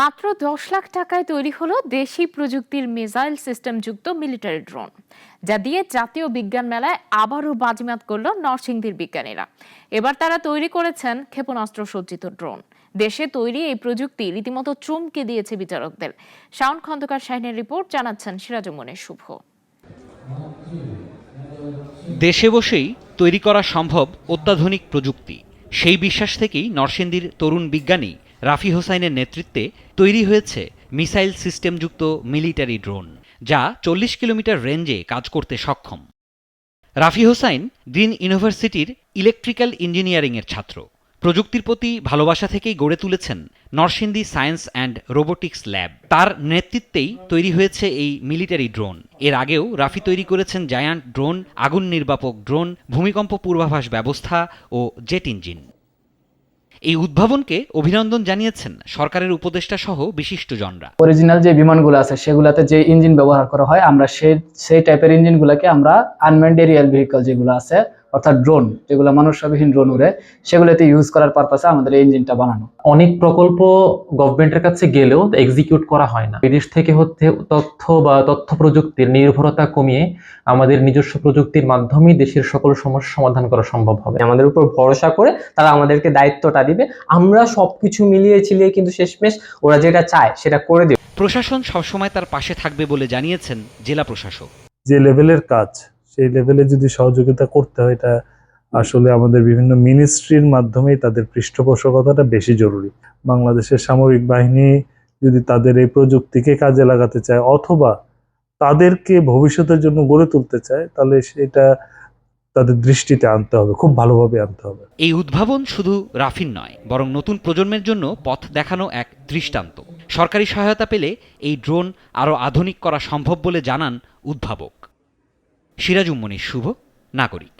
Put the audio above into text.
মাত্র 10 লাখ টাকায় তৈরি হলো দেশি প্রযুক্তির মিসাইল সিস্টেমযুক্ত মিলিটারি ড্রোন, যা দিয়ে জাতীয় বিজ্ঞান মেলায় আবারও বাজিমাত করল নরসিংদীর বিজ্ঞানীরা। এবার তারা তৈরি করেছেন ক্ষেপণাস্ত্র সজ্জিত ড্রোন। দেশে তৈরি এই প্রযুক্তি রীতিমতো চমকে দিয়েছে বিচারকদের। শাওন খন্দকার শাহিনের রিপোর্ট, জানাচ্ছেন সিরাজুমনের শুভ। দেশে বসেই তৈরি করা সম্ভব অত্যাধুনিক প্রযুক্তি, সেই বিশ্বাস থেকেই নরসিংদীর তরুণ বিজ্ঞানী রাফি হোসাইনের নেতৃত্বে তৈরি হয়েছে মিসাইল সিস্টেমযুক্ত মিলিটারি ড্রোন, যা 40 কিলোমিটার রেঞ্জে কাজ করতে সক্ষম। রাফি হোসাইন গ্রিন ইউনিভার্সিটির ইলেকট্রিক্যাল ইঞ্জিনিয়ারিংয়ের ছাত্র। প্রযুক্তির প্রতি ভালোবাসা থেকেই গড়ে তুলেছেন Narsingdi science and robotics lab. তার নেতৃত্বেই তৈরি হয়েছে এই মিলিটারি ড্রোন। এর আগেও রাফি তৈরি করেছেন জায়ান্ট ড্রোন, আগুন নির্বাপক ড্রোন, ভূমিকম্প পূর্বাভাস ব্যবস্থা ও জেট ইঞ্জিন। এই উদ্ভাবনকে অভিনন্দন জানিয়েছেন সরকারের উপদেষ্টা সহ বিশিষ্টজনরা। অরিজিনাল যে বিমানগুলো আছে সেগুলাতে যে ইঞ্জিন ব্যবহার করা হয়, আমরা সেই টাইপের ইঞ্জিনগুলোকে আমরা আনম্যান্ড এরিয়াল ভেহিকল যেগুলো আছে, অর্থাৎ ড্রোন, যেগুলো মানুষবিহীন ড্রোন উড়ে, সেগুলোতে ইউজ করার পারপাসে আমাদের এই ইঞ্জিনটা বানানো। অনেক প্রকল্প গভর্নমেন্টের কাছে গেলেও এক্সিকিউট করা হয় না। বিদেশ থেকে তথ্য প্রযুক্তির নির্ভরতা কমিয়ে আমাদের নিজস্ব প্রযুক্তির মাধ্যমে দেশের সকল সমস্যা সমাধান করা সম্ভব হবে। আমাদের উপর ভরসা করে তারা আমাদেরকে দায়িত্বটা দিবে, আমরা সবকিছু মিলিয়ে ছিলিয়ে কিন্তু শেষমেশ ওরা যেটা চায় সেটা করে দেবে। প্রশাসন সবসময় তার পাশে থাকবে বলে জানিয়েছেন জেলা প্রশাসক। যে লেভেলের কাজ, সেই লেভেলে যদি সহযোগিতা করতে হয়, এটা আসলে আমাদের বিভিন্ন মিনিস্ট্রির মাধ্যমেই তাদের পৃষ্ঠপোষকতাটা বেশি জরুরি। বাংলাদেশের সামরিক বাহিনী যদি তাদের এই প্রযুক্তিকে কাজে লাগাতে চায় অথবা তাদেরকে ভবিষ্যতের জন্য গড়ে তুলতে চায়, তাহলে সেটা তাদের দৃষ্টিতে আনতে হবে, খুব ভালোভাবে আনতে হবে। এই উদ্ভাবন শুধু রাফির নয়, বরং নতুন প্রজন্মের জন্য পথ দেখানো এক দৃষ্টান্ত। সরকারি সহায়তা পেলে এই ড্রোন আরও আধুনিক করা সম্ভব বলে জানান উদ্ভাবক। সিরাজুম মনির শুভ, নাগরিক।